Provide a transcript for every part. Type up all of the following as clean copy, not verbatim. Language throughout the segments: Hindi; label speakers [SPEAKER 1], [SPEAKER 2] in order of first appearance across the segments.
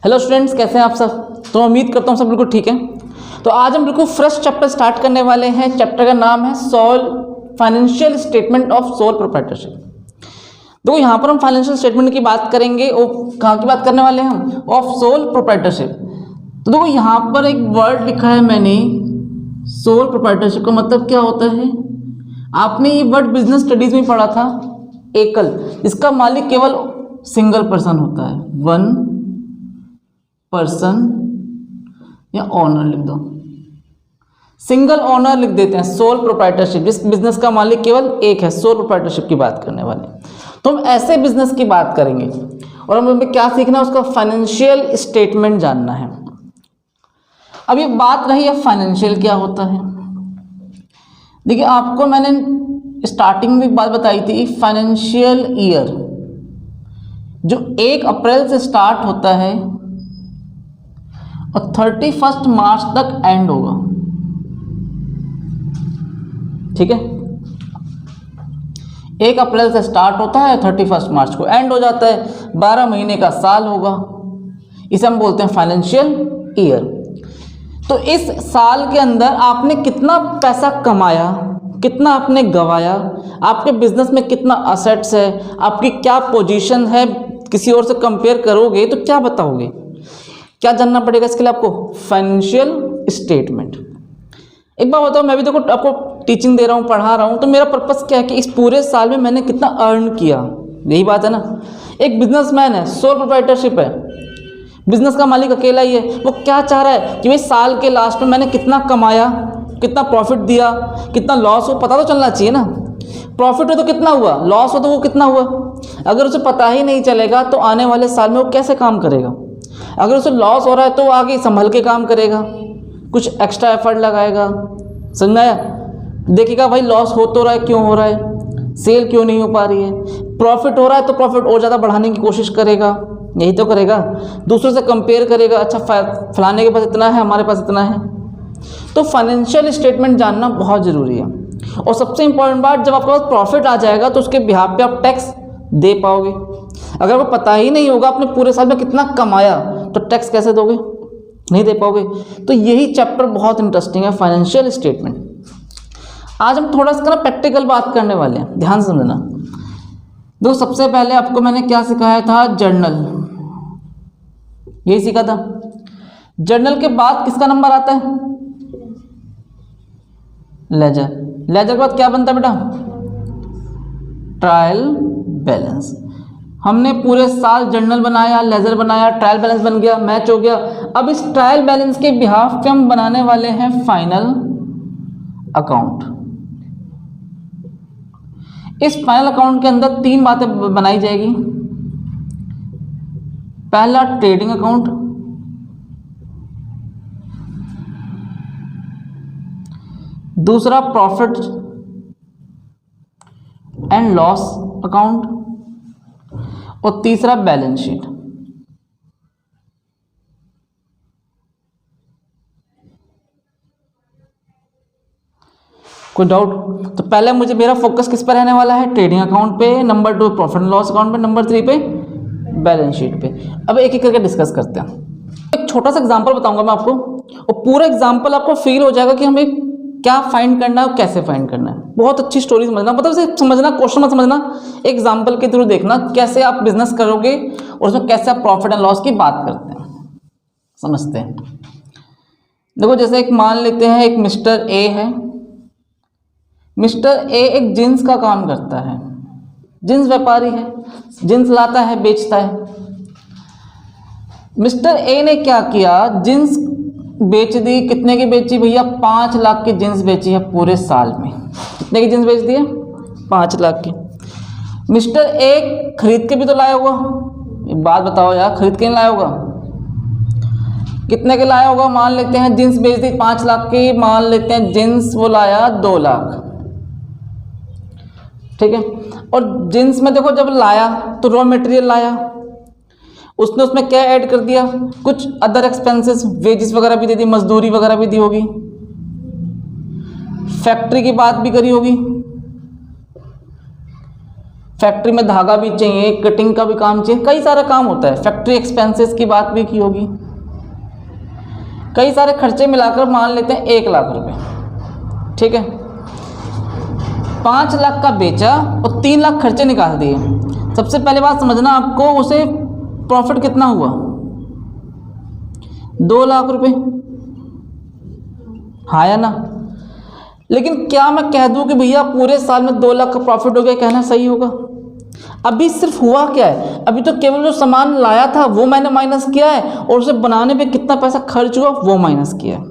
[SPEAKER 1] हेलो स्टूडेंट्स, कैसे हैं आप सब। तो उम्मीद करता हूँ सब बिल्कुल ठीक है। तो आज हम बिल्कुल फ्रेश चैप्टर स्टार्ट करने वाले हैं। चैप्टर का नाम है financial statement of sole proprietorship. देखो यहाँ पर हम फाइनेंशियल स्टेटमेंट की बात करेंगे और कहाँ की बात करने वाले हैं हम, ऑफ सोल प्रोप्राइटरशिप। तो देखो यहाँ पर एक वर्ड लिखा है मैंने, सोल प्रोप्राइटरशिप का मतलब क्या होता है। आपने ये वर्ड बिजनेस स्टडीज में पढ़ा था, एकल, इसका मालिक केवल सिंगल पर्सन होता है, वन पर्सन या ओनर लिख दो, सिंगल ओनर लिख देते हैं। सोल प्रोप्राइटरशिप, जिस बिजनेस का मालिक केवल एक है, सोल प्रोप्राइटरशिप की बात करने वाले। तो हम ऐसे बिजनेस की बात करेंगे और हमें क्या सीखना है, उसका फाइनेंशियल स्टेटमेंट जानना है। अब ये बात रही है फाइनेंशियल क्या होता है। देखिए आपको मैंने स्टार्टिंग में एक बात बताई थी, फाइनेंशियल ईयर जो 1 अप्रैल से स्टार्ट होता है और 31 मार्च तक एंड होगा, ठीक है। 1 अप्रैल से स्टार्ट होता है, 31 मार्च को एंड हो जाता है, 12 महीने का साल होगा, इसे हम बोलते हैं फाइनेंशियल ईयर। तो इस साल के अंदर आपने कितना पैसा कमाया, कितना आपने गंवाया, आपके बिजनेस में कितना असेट्स है, आपकी क्या पोजीशन है, किसी और से कंपेयर करोगे तो क्या बताओगे, क्या जानना पड़ेगा इसके लिए आपको, फाइनेंशियल स्टेटमेंट। एक बार बताओ, मैं भी देखो आपको टीचिंग दे रहा हूँ, पढ़ा रहा हूँ, तो मेरा पर्पस क्या है कि इस पूरे साल में मैंने कितना अर्न किया, यही बात है ना। एक बिजनेसमैन है, सोल प्रोप्राइटरशिप है, बिजनेस का मालिक अकेला ही है, वो क्या चाह रहा है कि भाई साल के लास्ट में मैंने कितना कमाया, कितना प्रॉफिट दिया, कितना लॉस हो, पता तो चलना चाहिए ना। प्रॉफिट हो तो कितना हुआ, लॉस हो तो वो कितना हुआ। अगर उसे पता ही नहीं चलेगा तो आने वाले साल में वो कैसे काम करेगा। अगर उसे लॉस हो रहा है तो वो आगे संभल के काम करेगा, कुछ एक्स्ट्रा एफर्ट लगाएगा, समझ में आया। देखिएगा भाई लॉस हो तो रहा है, क्यों हो रहा है, सेल क्यों नहीं हो पा रही है। प्रॉफिट हो रहा है तो प्रॉफिट और ज़्यादा बढ़ाने की कोशिश करेगा, यही तो करेगा। दूसरों से कंपेयर करेगा, अच्छा फलाने के पास इतना है, हमारे पास इतना है। तो फाइनेंशियल स्टेटमेंट जानना बहुत ज़रूरी है। और सबसे इंपॉर्टेंट बात, जब आपके पास प्रॉफिट आ जाएगा तो उसके बिहाफ पे आप टैक्स दे पाओगे। अगर वो पता ही नहीं होगा आपने पूरे साल में कितना कमाया तो टैक्स कैसे दोगे, नहीं दे पाओगे। तो यही चैप्टर बहुत इंटरेस्टिंग है, फाइनेंशियल स्टेटमेंट। आज हम थोड़ा सा प्रैक्टिकल बात करने वाले हैं, ध्यान से समझना। देखो सबसे पहले आपको मैंने क्या सिखाया था, जर्नल, यही सीखा था। जर्नल के बाद किसका नंबर आता है, लेजर। लेजर के बाद क्या बनता है बेटा, ट्रायल बैलेंस। हमने पूरे साल जर्नल बनाया, लेजर बनाया, ट्रायल बैलेंस बन गया, मैच हो गया। अब इस ट्रायल बैलेंस के बिहाफ पे हम बनाने वाले हैं फाइनल अकाउंट। इस फाइनल अकाउंट के अंदर 3 बातें बनाई जाएगी। पहला ट्रेडिंग अकाउंट, दूसरा प्रॉफिट एंड लॉस अकाउंट और तीसरा बैलेंस शीट। कोई डाउट? तो पहले मेरा फोकस किस पर रहने वाला है, ट्रेडिंग अकाउंट पे, number 2 profit and loss account पे, नंबर 3 पे बैलेंस शीट पे। अब एक एक करके डिस्कस करते हैं। एक छोटा सा एग्जांपल बताऊंगा मैं आपको और पूरा एग्जांपल आपको फील हो जाएगा कि हमें क्या फाइंड करना है और कैसे फाइंड करना है। बहुत अच्छी स्टोरी समझना, मतलब इसे समझना, क्वेश्चन मत समझना, एग्जांपल के थ्रू देखना कैसे आप बिजनेस करोगे और उसमें कैसे आप प्रॉफिट एंड लॉस की बात करते हैं, समझते हैं। देखो जैसे एक मान लेते हैं, एक मिस्टर ए है। मिस्टर ए एक जींस का काम करता है, जींस व्यापारी है, जींस लाता है, बेचता है। मिस्टर ए ने क्या किया, जींस बेच दी। कितने की बेची भैया, 5 लाख की जींस बेची है पूरे साल में। कितने की जींस बेच दी है, 5 लाख की। मिस्टर ए खरीद के भी तो लाया होगा, एक बात बताओ यार, खरीद के नहीं लाया होगा, कितने के लाया होगा। मान लेते हैं जींस बेच दी 5 लाख की, मान लेते हैं जींस वो लाया 2 लाख, ठीक है। और जींस में देखो जब लाया तो रॉ मटेरियल लाया, उसने उसमें क्या ऐड कर दिया, कुछ अदर एक्सपेंसेस, वेजेस वगैरह भी दे दी, मजदूरी वगैरह भी दी होगी, फैक्ट्री की बात भी करी होगी, फैक्ट्री में धागा भी चाहिए, कटिंग का भी काम चाहिए, कई सारा काम होता है। फैक्ट्री एक्सपेंसेस की बात भी की होगी। कई सारे खर्चे मिलाकर मान लेते हैं 1 लाख रुपए, ठीक है। 5 लाख का बेचा और 3 लाख खर्चे निकाल दिए। सबसे पहले बात समझना आपको, उसे प्रॉफिट कितना हुआ? 2 लाख रुपए, हाँ या ना? लेकिन क्या मैं कह दूं कि भैया पूरे साल में 2 लाख का प्रॉफिट हो गया, कहना सही होगा? अभी सिर्फ हुआ क्या है, अभी तो केवल जो सामान लाया था वो मैंने माइनस किया है, और उसे बनाने पे कितना पैसा खर्च हुआ वो माइनस किया है,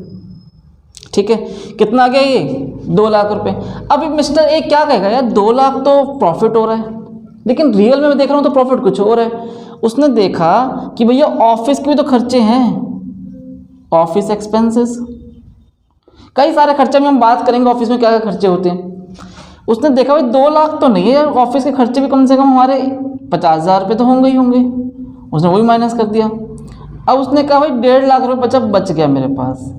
[SPEAKER 1] ठीक है। कितना आ गया ये? 2 लाख रुपए। अभी मिस्टर ए क्या कहेगा, यार 2 लाख तो प्रॉफिट हो रहा है, लेकिन रियल में मैं देख रहा हूँ तो प्रॉफिट कुछ और है। उसने देखा कि भैया ऑफिस के भी तो खर्चे हैं, ऑफिस एक्सपेंसेस, कई सारे खर्चे में हम बात करेंगे ऑफिस में क्या क्या खर्चे होते हैं। उसने देखा भाई 2 लाख तो नहीं है यार, ऑफिस के खर्चे भी कम से कम हमारे 50,000 रुपये तो होंगे ही होंगे, उसने वही माइनस कर दिया। अब उसने कहा भाई 1.5 लाख रुपये बच गया मेरे पास,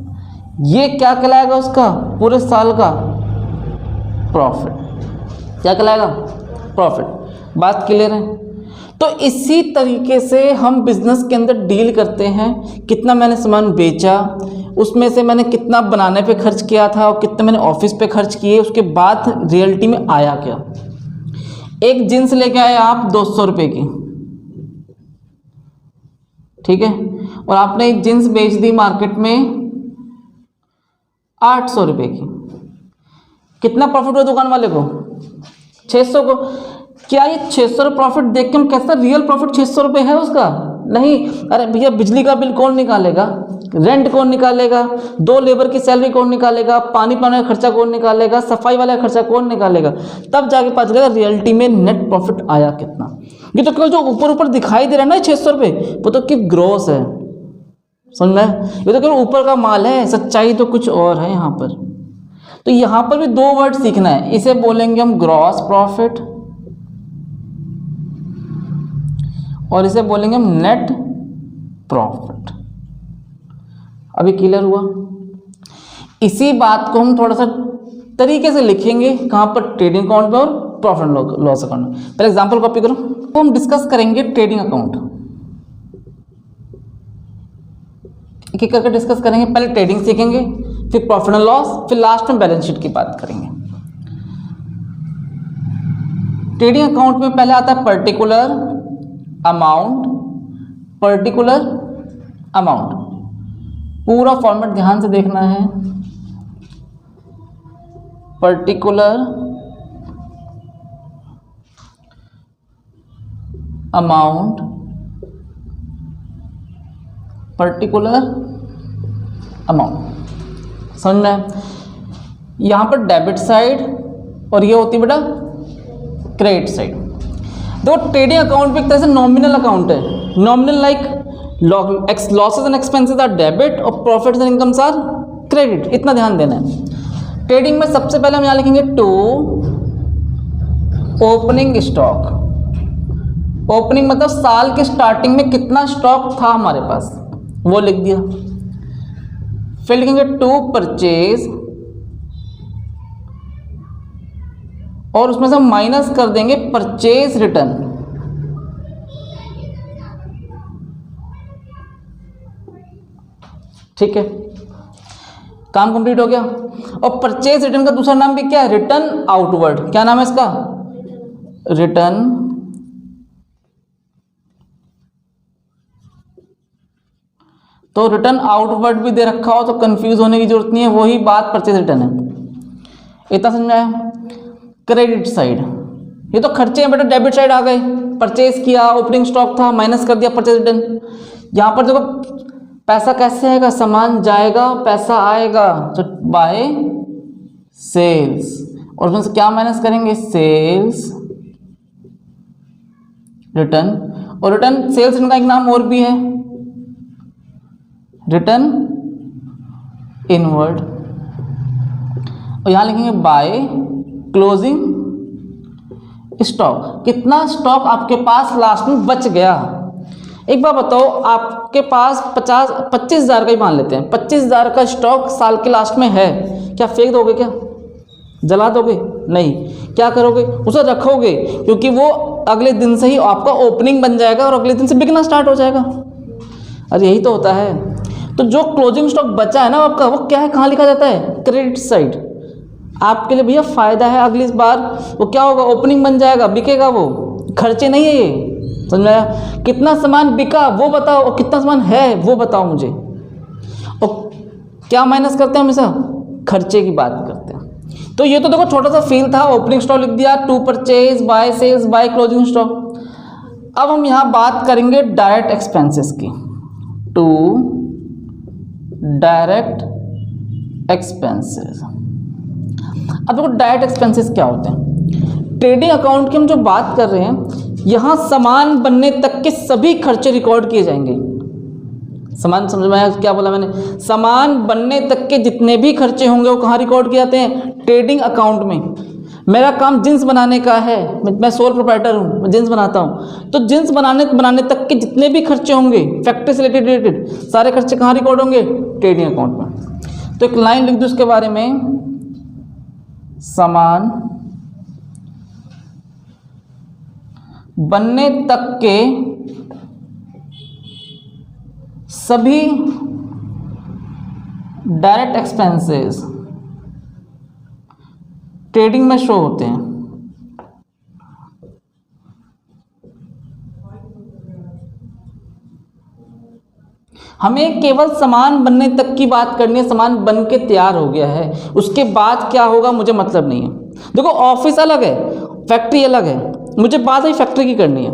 [SPEAKER 1] ये क्या कहलाएगा उसका पूरे साल का प्रॉफिट, क्या कहलाएगा? प्रॉफिट। बात क्लियर है? तो इसी तरीके से हम बिजनेस के अंदर डील करते हैं। कितना मैंने सामान बेचा, उसमें से मैंने कितना बनाने पे खर्च किया था और कितना मैंने ऑफिस पे खर्च किए, उसके बाद रियलिटी में आया क्या। एक जींस लेके आए आप 200 रुपये की, ठीक है, और आपने एक जींस बेच दी मार्केट में 800 रुपये की। कितना प्रॉफिट हुआ दुकान वाले को? 600 को। क्या ये 600 प्रॉफिट देख के हम कहते हैं रियल प्रॉफिट 600 रुपये है उसका? नहीं। अरे भैया बिजली का बिल कौन निकालेगा, रेंट कौन निकालेगा, 2 लेबर की सैलरी कौन निकालेगा, पानी पाने का खर्चा कौन निकालेगा, सफाई वाला खर्चा कौन निकालेगा, तब जाके पता चलेगा रियलिटी में नेट प्रॉफिट आया कितना। ये तो केवल जो ऊपर ऊपर दिखाई दे रहा है ना 600 रुपये, वो तो कि ग्रॉस है, समझ में? ये तो केवल ऊपर का माल है, सच्चाई तो कुछ और है यहाँ पर। तो यहाँ पर भी 2 वर्ड सीखना है, इसे बोलेंगे हम ग्रॉस प्रॉफिट और इसे बोलेंगे हम नेट प्रॉफिट। अभी क्लियर हुआ? इसी बात को हम थोड़ा सा तरीके से लिखेंगे, कहाँ पर? ट्रेडिंग अकाउंट में और प्रॉफिट लॉस अकाउंट में। पहले एग्जांपल कॉपी करो। तो हम डिस्कस करेंगे ट्रेडिंग अकाउंट, एक एक करके डिस्कस करेंगे। पहले ट्रेडिंग सीखेंगे, फिर प्रॉफिट एंड लॉस, फिर लास्ट में बैलेंस शीट की बात करेंगे। ट्रेडिंग अकाउंट में पहले आता है पर्टिकुलर अमाउंट, पर्टिकुलर अमाउंट। पूरा फॉर्मेट ध्यान से देखना है। पर्टिकुलर अमाउंट, पर्टिकुलर अमाउंट, समझ में? यहां पर डेबिट साइड और ये होती है बेटा क्रेडिट साइड। देखो ट्रेडिंग अकाउंट भी एक तरह से नॉमिनल अकाउंट है। Nominal like losses and expenses are debit और profits and incomes are credit, इतना ध्यान देना है। ट्रेडिंग में सबसे पहले हम यहां लिखेंगे टू ओपनिंग स्टॉक। ओपनिंग मतलब साल के स्टार्टिंग में कितना स्टॉक था हमारे पास, वो लिख दिया। फिर लिखेंगे टू परचेज और उसमें से हम माइनस कर देंगे परचेज रिटर्न। ठीक है, काम कंप्लीट हो गया। और परचेज रिटर्न का दूसरा नाम भी क्या है? Return outward. क्या नाम है इसका? रिटर्न तो रिटर्न आउटवर्ड भी दे रखा हो तो कंफ्यूज होने की जरूरत नहीं है, वही बात परचेज रिटर्न है। इतना समझाया। क्रेडिट साइड, ये तो खर्चे हैं बेटा, डेबिट साइड आ गए। परचेज किया, ओपनिंग स्टॉक था, माइनस कर दिया परचेज रिटर्न। यहां पर देखो पैसा कैसे आएगा, सामान जाएगा पैसा आएगा, तो बाय सेल्स, और उसमें से क्या माइनस करेंगे? Sales return. और रिटर्न सेल्स रिटर्न का एक नाम और भी है, रिटर्न इनवर्ड। और यहां लिखेंगे बाय क्लोजिंग स्टॉक। कितना स्टॉक आपके पास लास्ट में बच गया। एक बार बताओ, आपके पास 25,000 का ही मान लेते हैं, 25,000 का स्टॉक साल के लास्ट में है, क्या फेंक दोगे क्या? जला दोगे? नहीं, क्या करोगे? उसे रखोगे, क्योंकि वो अगले दिन से ही आपका ओपनिंग बन जाएगा और अगले दिन से बिकना स्टार्ट हो जाएगा। अरे यही तो होता है। तो जो क्लोजिंग स्टॉक बचा है ना आपका, वो क्या है, कहाँ लिखा जाता है? Credit side. आपके लिए भैया फ़ायदा है, अगली बार वो क्या होगा, ओपनिंग बन जाएगा, बिकेगा, वो खर्चे नहीं है ये, समझ में आया? कितना सामान बिका वो बताओ, और कितना सामान है वो बताओ मुझे। और क्या माइनस करते हैं हमेशा? खर्चे की बात करते हैं। तो ये तो देखो छोटा सा फील था, ओपनिंग स्टॉक लिख दिया, to purchase, by sales, by closing stock. अब हम यहाँ बात करेंगे डायरेक्ट एक्सपेंसेस की। To direct expenses. अब देखो डायरेक्ट एक्सपेंसेस क्या होते हैं। ट्रेडिंग अकाउंट की हम जो बात कर रहे हैं, यहाँ सामान बनने तक के सभी खर्चे रिकॉर्ड किए जाएंगे। सामान समझ में आया क्या बोला मैंने? सामान बनने तक के जितने भी खर्चे होंगे वो कहाँ रिकॉर्ड किए जाते हैं? ट्रेडिंग अकाउंट में। मेरा काम जींस बनाने का है, मैं सोल प्रोप्राइटर हूँ, मैं जींस बनाता हूँ, तो जींस बनाने तक के जितने भी खर्चे होंगे फैक्ट्री से रिलेटेड सारे खर्चे कहाँ रिकॉर्ड होंगे? ट्रेडिंग अकाउंट में। तो एक लाइन लिख दो उसके बारे में, सामान बनने तक के सभी डायरेक्ट एक्सपेंसेस ट्रेडिंग में शो होते हैं। हमें केवल सामान बनने तक की बात करनी है, सामान बन के तैयार हो गया है, उसके बाद क्या होगा मुझे मतलब नहीं है। देखो ऑफिस अलग है, फैक्ट्री अलग है, मुझे बात ही फैक्ट्री की करनी है।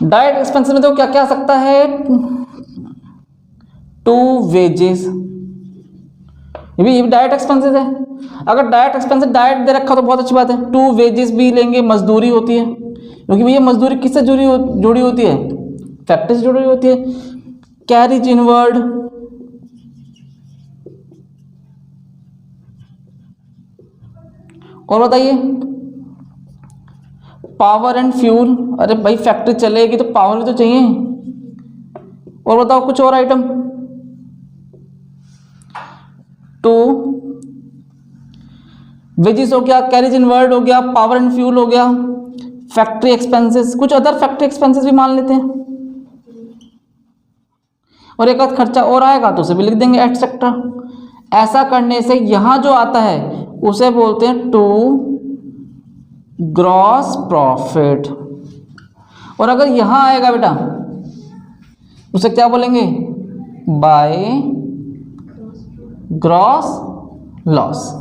[SPEAKER 1] डायरेक्ट एक्सपेंसेस में देखो क्या क्या आ सकता है? टू वेजेस, ये भी डायरेक्ट एक्सपेंसेस है। अगर डायरेक्ट एक्सपेंसेस डायरेक्ट दे रखा तो बहुत अच्छी बात है। टू वेजेस भी लेंगे, मजदूरी होती है, क्योंकि भैया मजदूरी किससे जुड़ी होती है? फैक्ट्री से जुड़ी होती है। कैरिज इनवर्ड, और बताइए पावर एंड फ्यूल। अरे भाई फैक्ट्री चलेगी तो पावर भी तो चाहिए। और बताओ कुछ और आइटम। टू वेजेस हो गया, कैरिज इनवर्ड हो गया, पावर एंड फ्यूल हो गया, फैक्ट्री एक्सपेंसेस, कुछ अदर फैक्ट्री एक्सपेंसेस भी मान लेते हैं, और एक आध खर्चा और आएगा तो उसे भी लिख देंगे एटसेट्रा। ऐसा करने से यहां जो आता है उसे बोलते हैं टू ग्रॉस प्रॉफिट। और अगर यहां आएगा बेटा उसे क्या बोलेंगे? By gross loss.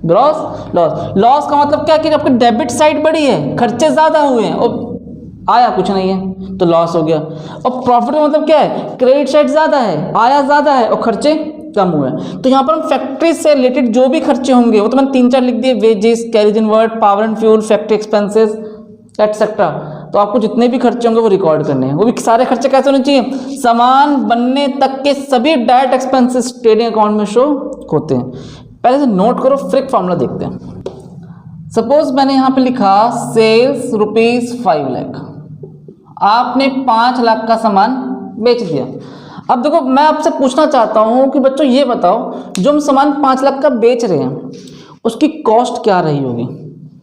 [SPEAKER 1] Gross loss, loss का मतलब क्या कि आपकी डेबिट साइड बड़ी है, खर्चे ज्यादा हुए हैं और आया कुछ नहीं है तो लॉस हो गया। और प्रॉफिट का मतलब क्या है? क्रेडिट साइड ज्यादा है, आया ज्यादा है और खर्चे कम हुए। तो यहाँ पर हम फैक्ट्री से रिलेटेड जो भी खर्चे होंगे वो तो मैंने 3-4 लिख दिए, wages, carriage inward, power and fuel, factory expenses etcetera. तो आपको जितने भी खर्चे होंगे वो रिकॉर्ड करने हैं। वो भी सारे खर्चे कैसे होने चाहिए? सामान बनने तक के सभी डायरेक्ट एक्सपेंसेस ट्रेडिंग अकाउंट में शो होते हैं। पहले से नोट करो, फिर एक फॉर्मूला देखते हैं। सपोज मैंने यहाँ पे लिखा सेल्स ₹5 लाख, आपने 5 लाख का सामान बेच दिया। अब देखो मैं आपसे पूछना चाहता हूँ कि बच्चों ये बताओ, जो हम सामान 5 लाख का बेच रहे हैं उसकी कॉस्ट क्या रही होगी?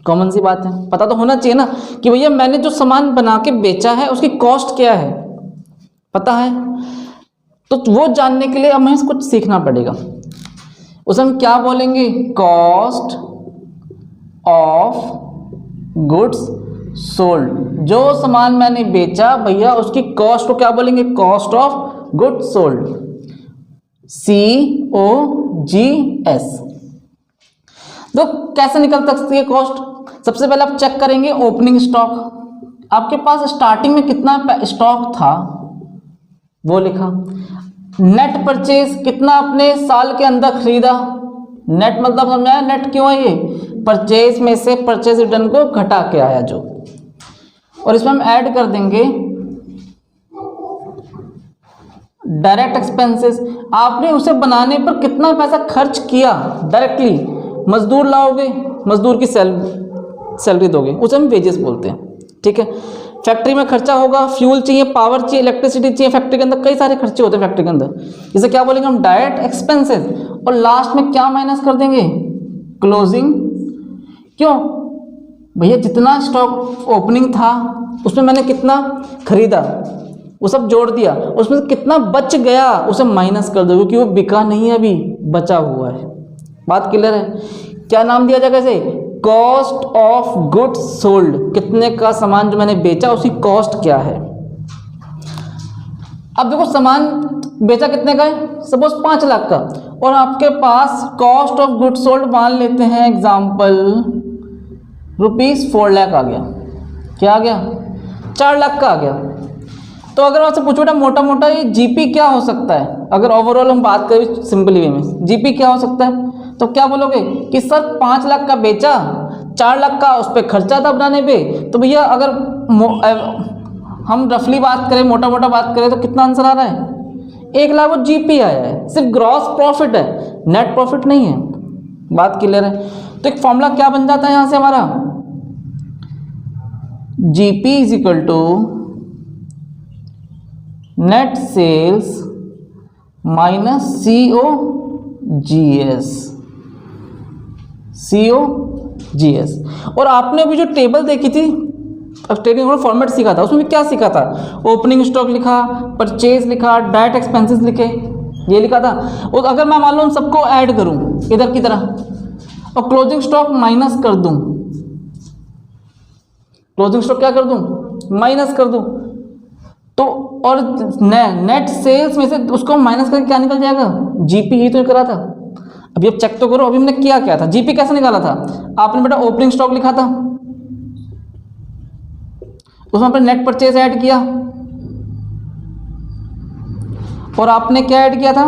[SPEAKER 1] कॉमन सी बात है, पता तो होना चाहिए ना कि भैया मैंने जो सामान बना के बेचा है उसकी कॉस्ट क्या है, पता है? तो वो जानने के लिए हमें कुछ सीखना पड़ेगा। उसे हम क्या बोलेंगे? Cost of goods sold. जो सामान मैंने बेचा भैया उसकी कॉस्ट को क्या बोलेंगे? Cost of goods sold, COGS। तो कैसे निकल सकती है कॉस्ट? सबसे पहले आप चेक करेंगे ओपनिंग स्टॉक, आपके पास स्टार्टिंग में कितना स्टॉक था वो लिखा। नेट परचेज, कितना अपने साल के अंदर खरीदा। नेट मतलब समझाया, नेट क्यों है ये? परचेज में से परचेज रिटर्न को घटा के आया जो। और इसमें हम ऐड कर देंगे डायरेक्ट एक्सपेंसेस, आपने उसे बनाने पर कितना पैसा खर्च किया डायरेक्टली। मजदूर लाओगे, मजदूर की सैलरी दोगे, उसे हम वेजेस बोलते हैं, ठीक है। फैक्ट्री में खर्चा होगा, फ्यूल चाहिए, पावर चाहिए, इलेक्ट्रिसिटी चाहिए, फैक्ट्री के अंदर कई सारे खर्चे होते हैं फैक्ट्री के अंदर, इसे क्या बोलेंगे हम? Direct expenses. और लास्ट में क्या माइनस कर देंगे? क्लोजिंग। क्यों भैया, जितना स्टॉक ओपनिंग था उसमें मैंने कितना खरीदा वो सब जोड़ दिया, उसमें से कितना बच गया उसे माइनस कर दो, क्योंकि वो बिका नहीं है, अभी बचा हुआ है। बात क्लियर है? क्या नाम दिया जाएगा इसे? Cost of goods sold. कितने का सामान जो मैंने बेचा उसकी कॉस्ट क्या है। अब देखो सामान बेचा कितने का है, सपोज 5 लाख का, और आपके पास कॉस्ट ऑफ गुड्स सोल्ड मान लेते हैं एग्जांपल ₹4 लाख आ गया। क्या आ गया? 4 लाख का आ गया। तो अगर आपसे पूछो बेटा मोटा मोटा ये जीपी क्या हो सकता है, अगर ओवरऑल हम बात करें सिंपली वे में, जीपी क्या हो सकता है, तो क्या बोलोगे कि सर 5 लाख का बेचा, 4 लाख का उस पर खर्चा था बनाने पे। तो भैया अगर हम रफली बात करें, मोटा मोटा बात करें, तो कितना आंसर आ रहा है? 1 लाख। वो जीपी आया है, सिर्फ ग्रॉस प्रॉफिट है, नेट प्रॉफिट नहीं है। बात क्लियर है? तो एक फॉर्मूला क्या बन जाता है यहां से हमारा, GP is equal to net sales minus COGS। और आपने अभी जो टेबल देखी थी, ट्रेडिंग फॉर्मेट सीखा था, उसमें भी क्या सीखा था? ओपनिंग स्टॉक लिखा, परचेज लिखा, डायरेक्ट एक्सपेंसेस लिखे, ये लिखा था। और अगर मैं मान लो उन सबको ऐड करूं इधर की तरह और क्लोजिंग स्टॉक माइनस कर दूं, क्लोजिंग स्टॉक क्या कर दूं? माइनस कर दूं, तो और नेट सेल्स में से उसको माइनस करके क्या निकल जाएगा? जीपी। ही तो करा था। अभी अब चेक तो करो, अभी हमने क्या था, जीपी कैसे निकाला था? आपने बेटा ओपनिंग स्टॉक लिखा था, उसमें आपने नेट परचेज ऐड किया, और आपने क्या ऐड किया था?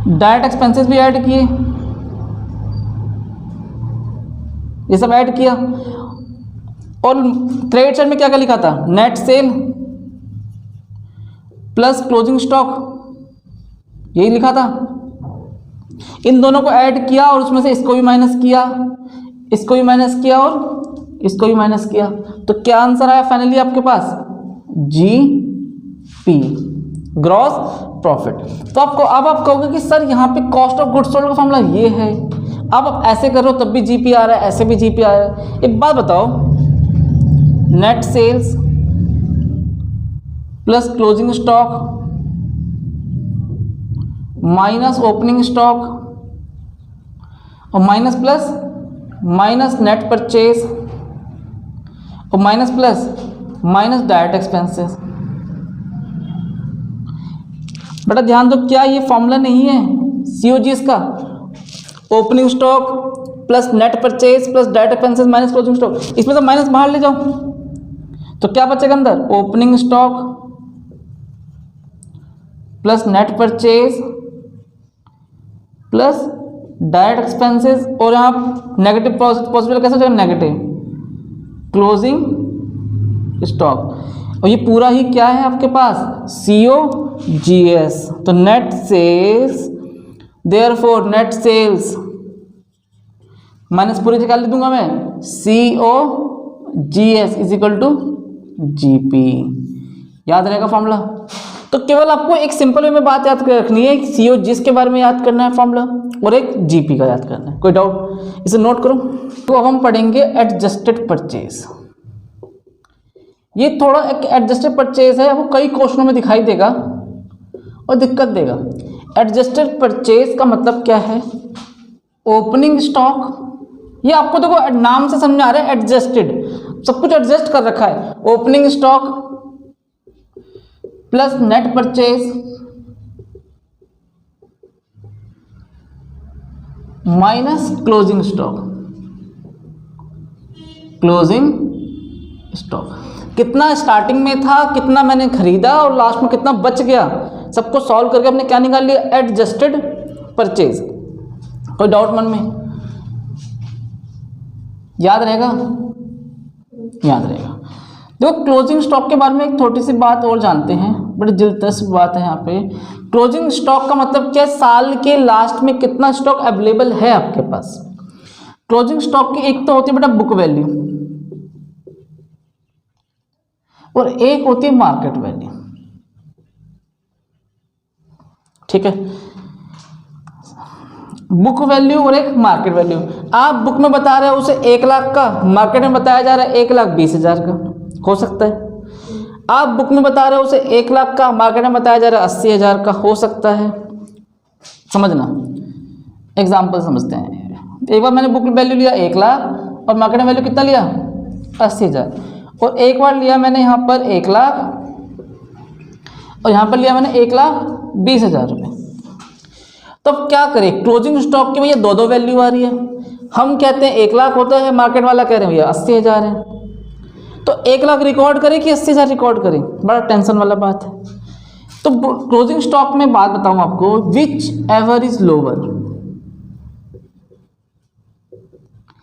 [SPEAKER 1] डायरेक्ट एक्सपेंसेस भी ऐड किए, ये सब ऐड किया। और क्रेडिट साइड में क्या क्या लिखा था? Net cell plus closing stock, यही लिखा था। इन दोनों को ऐड किया और उसमें से इसको भी माइनस किया, इसको भी माइनस किया और इसको भी माइनस किया। तो क्या आंसर आया फाइनली आपके पास? GP, gross profit. तो आपको अब आप कहोगे कि सर यहाँ पे कॉस्ट ऑफ गुड्स सोल्ड का फॉर्मूला ये है। अब आप ऐसे कर रहे हो तब भी जीपी आ रहा है, ऐसे भी जीपी आ रहा है। एक बात बताओ, net sales plus closing stock minus opening stock और minus plus minus net purchase और minus plus minus direct expenses. बेटा ध्यान दो, क्या ये फॉर्मूला नहीं है COGS का? Opening stock plus net purchase plus direct expenses minus closing stock, इसमें से माइनस बाहर ले जाओ तो क्या बचेगा अंदर? Opening stock plus net purchase plus direct expenses, और यहाँ नेगेटिव पॉसिबल कैसे हो जाएगा? Negative closing stock. और ये पूरा ही क्या है आपके पास? COGS। तो net sales, therefore net sales minus पूरी जगह लिख दूंगा मैं COGS is equal to GP। याद रहेगा फॉर्मूला? तो केवल आपको एक सिंपल वे में बात याद कर रखनी है, COGS के बारे में याद करना है फॉर्मूला, और एक GP का याद करना है। कोई डाउट? इसे नोट करो। तो अब हम पढ़ेंगे एडजस्टेड परचेज। ये थोड़ा एक एडजस्टेड परचेज है, वो कई क्वेश्चनों में दिखाई देगा और दिक्कत देगा। एडजस्टेड परचेज का मतलब क्या है? ओपनिंग स्टॉक, ये आपको देखो नाम से समझ आ रहा है, एडजस्टेड, सब कुछ एडजस्ट कर रखा है। Opening stock plus net purchase minus closing stock, closing stock कितना स्टार्टिंग में था, कितना मैंने खरीदा और लास्ट में कितना बच गया, सबको सॉल्व करके हमने क्या निकाल लिया? Adjusted purchase. कोई डाउट मन में? याद रहेगा? याद रहेगा। देखो क्लोजिंग स्टॉक के बारे में एक छोटी सी बात और जानते हैं, बड़ी दिलचस्प बात है यहाँ पे। क्लोजिंग स्टॉक का मतलब क्या? साल के लास्ट में कितना स्टॉक अवेलेबल है आपके पास। क्लोजिंग स्टॉक की एक तो होती है बेटा बुक वैल्यू और एक होती है मार्केट वैल्यू। ठीक है, बुक वैल्यू और एक मार्केट वैल्यू। आप बुक में बता रहे हो उसे 1 लाख का, मार्केट में बताया जा रहा है 1,20,000 का, हो सकता है। आप बुक में बता रहे हो उसे 1 लाख का, मार्केट में बताया जा रहा है 80,000 का, हो सकता है। समझना, एग्जाम्पल समझते हैं। एक बार मैंने बुक वैल्यू लिया 1 लाख और मार्केट में वैल्यू कितना लिया 80,000, और एक बार लिया मैंने यहाँ पर 1 लाख और यहाँ पर लिया मैंने 1,20,000 रुपये। तो अब क्या करें, क्लोजिंग स्टॉक की भैया दो वैल्यू आ रही है। हम कहते हैं 1 लाख होता है, मार्केट वाला कह रहे हैं भैया 80,000 है। तो 1 लाख रिकॉर्ड करें कि 80,000 रिकॉर्ड करें, बड़ा टेंशन वाला बात है। तो क्लोजिंग स्टॉक में बात बताऊं आपको, विच एवर इज लोअर,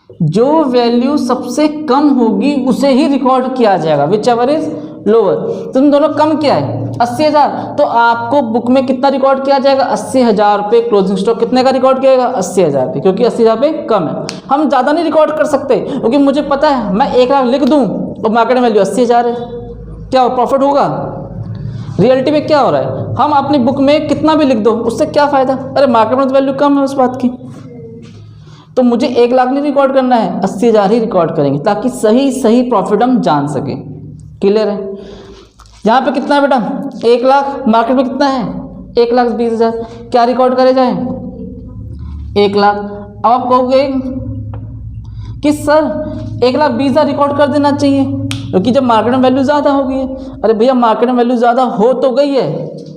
[SPEAKER 1] जो वैल्यू सबसे कम होगी उसे ही रिकॉर्ड किया जाएगा। विच एवर इज लोअर, तुम दोनों कम क्या है 80,000, तो आपको बुक में कितना रिकॉर्ड किया जाएगा 80,000 रुपये। क्लोजिंग स्टॉक कितने का रिकॉर्ड किया जाएगा 80,000 रुपये, क्योंकि 80,000 रुपये कम है। हम ज़्यादा नहीं रिकॉर्ड कर सकते, क्योंकि मुझे पता है मैं 1 लाख लिख दूँ और मार्केट वैल्यू 80,000 है, क्या प्रॉफिट होगा। रियलिटी में क्या हो रहा है, हम अपनी बुक में कितना भी लिख दो उससे क्या फ़ायदा, अरे मार्केट में तो वैल्यू कम है उस बात की। तो मुझे 1 लाख नहीं रिकॉर्ड करना है, 80,000 ही रिकॉर्ड करेंगे, ताकि सही प्रॉफिट हम जान सके। क्लियर है। यहाँ पे कितना है बेटा 1 लाख, मार्केट में कितना है 1,20,000, क्या रिकॉर्ड करे जाए 1 लाख। अब आप कहोगे कि सर 1,20,000 रिकॉर्ड कर देना चाहिए, क्योंकि जब मार्केट में वैल्यू ज़्यादा हो गई है। अरे भैया मार्केट में वैल्यू ज़्यादा हो तो गई है,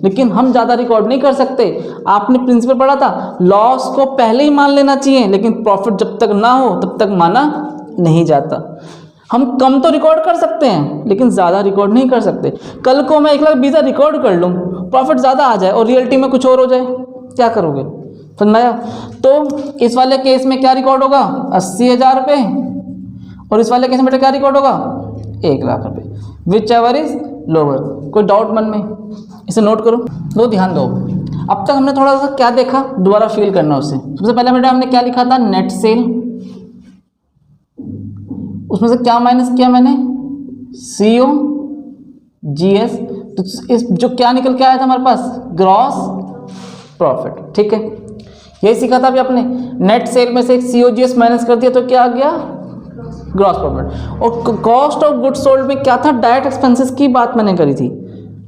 [SPEAKER 1] लेकिन हम ज़्यादा रिकॉर्ड नहीं कर सकते। आपने प्रिंसिपल पढ़ा था, लॉस को पहले ही मान लेना चाहिए, लेकिन प्रॉफिट जब तक ना हो तब तक माना नहीं जाता। हम कम तो रिकॉर्ड कर सकते हैं, लेकिन ज़्यादा रिकॉर्ड नहीं कर सकते। कल को मैं 1,20,000 रिकॉर्ड कर लूँ, प्रॉफिट ज़्यादा आ जाए और रियलिटी में कुछ और हो जाए, क्या करोगे। समझ आया। तो इस वाले केस में क्या रिकॉर्ड होगा 80,000 रुपये, और इस वाले केस में क्या रिकॉर्ड होगा 1 लाख रुपये। Which ever is lower. कोई डाउट मन में, इसे नोट करो। दो ध्यान दो, अब तक हमने थोड़ा सा क्या देखा, दोबारा फील करना उसे। सबसे पहले बेटा हमने क्या लिखा था नेट सेल, उसमें से क्या माइनस किया मैंने CO GS, तो इस जो क्या निकल के आया था हमारे पास ग्रॉस प्रॉफिट। ठीक है, यही सीखा था अभी आपने। नेट सेल में से CO GS माइनस कर दिया तो क्या आ गया ग्रॉस प्रॉफिट। और कॉस्ट ऑफ गुड्स सोल्ड में क्या था, डायरेक्ट एक्सपेंसेस की बात मैंने करी थी,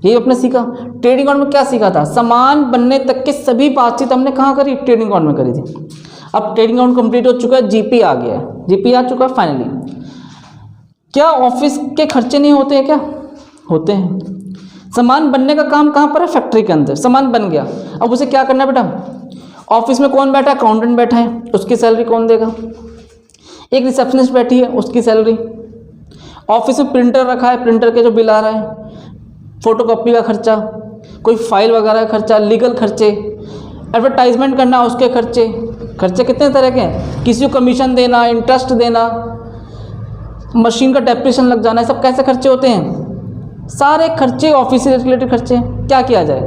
[SPEAKER 1] यही आपने सीखा। ट्रेडिंग अकाउंट में क्या सीखा था, सामान बनने तक की सभी बातचीत हमने कहाँ करी, ट्रेडिंग अकाउंट में करी थी। अब ट्रेडिंग अकाउंट कंप्लीट हो चुका है, GP आ गया है, GP आ चुका है फाइनली। क्या ऑफिस के खर्चे नहीं होते हैं, क्या होते हैं। सामान बनने का काम कहाँ पर है, फैक्ट्री के अंदर। सामान बन गया, अब उसे क्या करना है बेटा, ऑफिस में कौन बैठा है, अकाउंटेंट बैठा है, उसकी सैलरी कौन देगा। एक रिसेप्शनिस्ट बैठी है, उसकी सैलरी। ऑफिस में प्रिंटर रखा है, प्रिंटर के जो बिल आ रहा है, फोटोकॉपी का खर्चा, कोई फाइल वगैरह का खर्चा, लीगल खर्चे, एडवर्टाइजमेंट करना उसके खर्चे। खर्चे कितने तरह के हैं, किसी को कमीशन देना, इंटरेस्ट देना, मशीन का डेप्रिसिएशन लग जाना, है सब कैसे खर्चे होते हैं, सारे खर्चे ऑफिस से रिलेटेड खर्चे हैं। क्या किया जाए,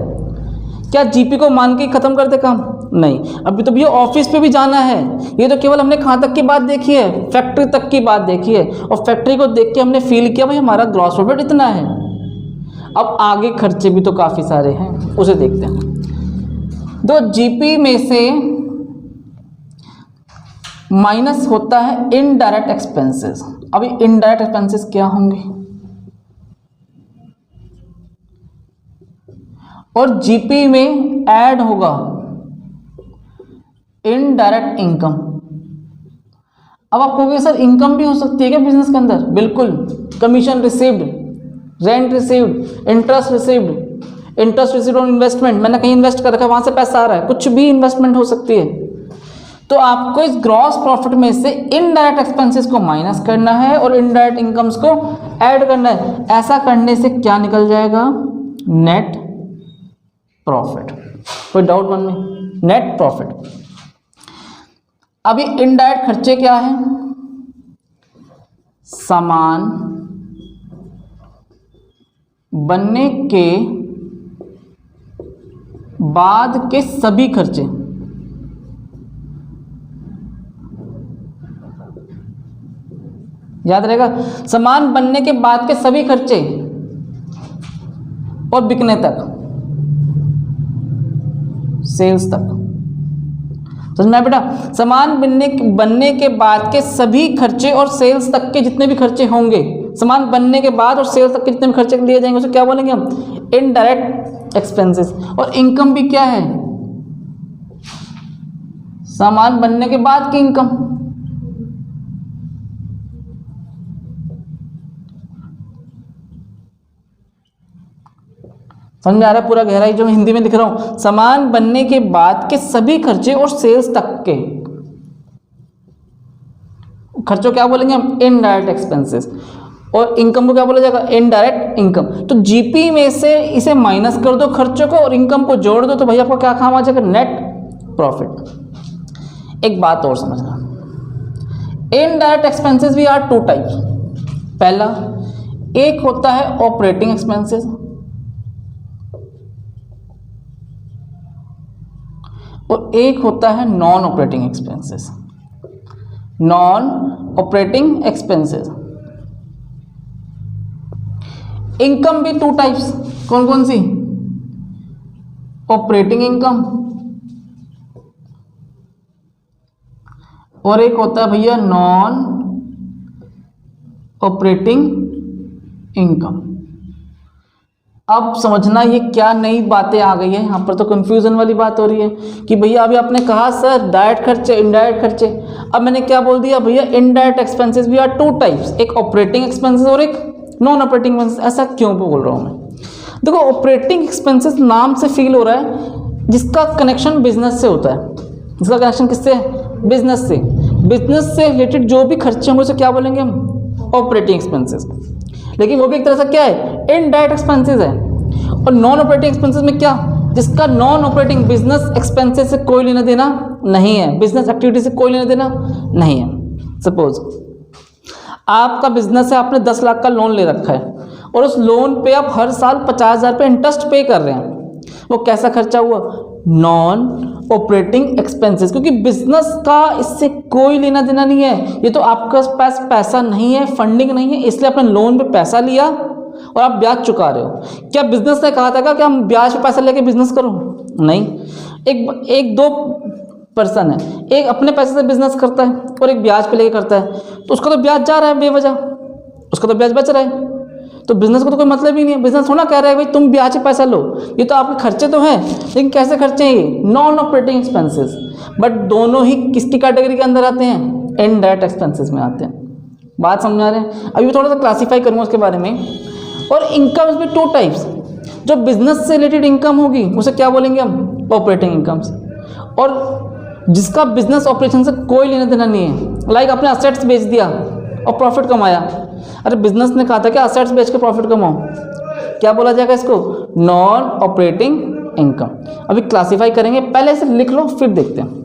[SPEAKER 1] क्या GP को मान के ख़त्म कर दे काम, नहीं। अभी तो भैया ऑफिस पे भी जाना है, ये तो केवल हमने कहाँ तक की बात देखी है, फैक्ट्री तक की बात देखी है, और फैक्ट्री को देख के हमने फील किया भाई हमारा ग्रॉस प्रॉफिट इतना है। अब आगे खर्चे भी तो काफ़ी सारे हैं, उसे देखते हैं। तो GP में से माइनस होता है इनडायरेक्ट एक्सपेंसेस। अभी इनडायरेक्ट एक्सपेंसेस क्या होंगे, और GP में ऐड होगा इनडायरेक्ट इनकम। अब आप कहोगे सर इनकम भी हो सकती है क्या बिजनेस के अंदर, बिल्कुल। Commission received, rent received, interest received on investment, मैंने कहीं इन्वेस्ट कर रखा है वहां से पैसा आ रहा है, कुछ भी इन्वेस्टमेंट हो सकती है। तो आपको इस ग्रॉस प्रॉफिट में से इनडायरेक्ट एक्सपेंसेस को माइनस करना है और इनडायरेक्ट इनकम्स को ऐड करना है। ऐसा करने से क्या निकल जाएगा, नेट प्रॉफिट। कोई डाउट मन में, नेट प्रॉफिट। अभी इनडायरेक्ट खर्चे क्या है, सामान बनने के बाद के सभी खर्चे, याद रहेगा, सामान बनने के बाद के सभी खर्चे और बिकने तक, सेल्स तक, समझ में आया बेटा? सामान बनने के बाद के सभी खर्चे और सेल्स तक के जितने भी खर्चे होंगे, सामान बनने के बाद और सेल्स तक के जितने भी खर्चे लिए जाएंगे उसे क्या बोलेंगे हम? Indirect expenses. और इनकम भी क्या है? सामान बनने के बाद की इनकम। समझ में आ रहा है पूरा गहराई जो मैं हिंदी में लिख रहा हूं? सामान बनने के बाद के सभी खर्चे और सेल्स तक के खर्चों क्या बोलेंगे हम? Indirect expenses. और इनकम को क्या बोला जाएगा? Indirect income. तो जीपी में से इसे माइनस कर दो खर्चों को और इनकम को जोड़ दो तो भैया आपको क्या काम आ जाएगा? Net profit. एक बात और समझना, इनडायरेक्ट एक्सपेंसेस भी आर टू टाइप्स। पहला, एक होता है ऑपरेटिंग एक्सपेंसेस और एक होता है non operating expenses. Non operating expenses. Income भी टू टाइप्स। कौन कौन सी? ऑपरेटिंग इनकम और एक होता है भैया नॉन ऑपरेटिंग इनकम। अब समझना ये क्या नई बातें आ गई है यहाँ पर, तो कंफ्यूजन वाली बात हो रही है कि भैया अभी आपने कहा सर डायरेक्ट खर्चे इनडायरेक्ट खर्चे, अब मैंने क्या बोल दिया भैया? इनडायरेक्ट एक्सपेंसेस भी आर टू टाइप्स, एक ऑपरेटिंग एक्सपेंसेस और एक नॉन ऑपरेटिंग एक्सपेंसेस। ऐसा क्यों बोल रहा हूँ मैं? देखो, ऑपरेटिंग एक्सपेंसेस नाम से फील हो रहा है जिसका कनेक्शन बिजनेस से होता है। जिसका कनेक्शन किससे? बिजनेस से। बिजनेस से रिलेटेड जो भी खर्चे होंगे उसे क्या बोलेंगे हम? Operating expenses. लेकिन वो भी एक तरह से क्या है? इनडायरेक्ट एक्सपेंसेस है। और नॉन ऑपरेटिंग एक्सपेंसेस में क्या? जिसका नॉन ऑपरेटिंग बिजनेस एक्सपेंसेस से कोई लेना देना नहीं है, बिजनेस एक्टिविटी से कोई लेना देना नहीं है। सपोज आपका बिजनेस है, आपने 10 लाख का लोन ले रखा है और उस लोन पे आप हर साल 50,000 रुपये इंटरेस्ट पे कर रहे हैं। वो कैसा खर्चा हुआ? नॉन ऑपरेटिंग एक्सपेंसेस, क्योंकि बिजनेस का इससे कोई लेना देना नहीं है। ये तो आपके पास पैसा नहीं है, फंडिंग नहीं है, इसलिए आपने लोन पे पैसा लिया और आप ब्याज चुका रहे हो। क्या बिजनेस ने कहा था कि हम ब्याज पे पैसा लेके बिजनेस करो? नहीं। एक दो पर्सन है, एक अपने पैसे से बिजनेस करता है और एक ब्याज पे लेके करता है, तो उसका तो ब्याज जा रहा है बेवजह, उसका तो ब्याज बच रहा है। तो बिजनेस को तो कोई मतलब ही नहीं है। बिजनेस थोड़ा कह रहा है भाई तुम ब्याज पे पैसा लो, ये तो आपके खर्चे तो हैं, लेकिन कैसे खर्चे हैं? ये नॉन ऑपरेटिंग एक्सपेंसेस। बट दोनों ही किसकी कैटेगरी के अंदर आते हैं? इनडायरेक्ट एक्सपेंसेस में आते हैं। बात समझ आ रहे हैं? अभी थोड़ा सा क्लासीफाई करूँगा उसके बारे में। और इनकम्स भी टू टाइप्स। जो बिजनेस से रिलेटेड इनकम होगी उसे क्या बोलेंगे हम? Operating incomes. और जिसका बिजनेस ऑपरेशन से कोई लेना देना नहीं है, लाइक आपने असेट्स बेच दिया और प्रॉफिट कमाया। अरे बिजनेस ने कहा था क्या असेट्स बेच के प्रॉफिट कमाओ? क्या बोला जाएगा इसको? Non operating income. अभी क्लासीफाई करेंगे, पहले से लिख लो फिर देखते हैं।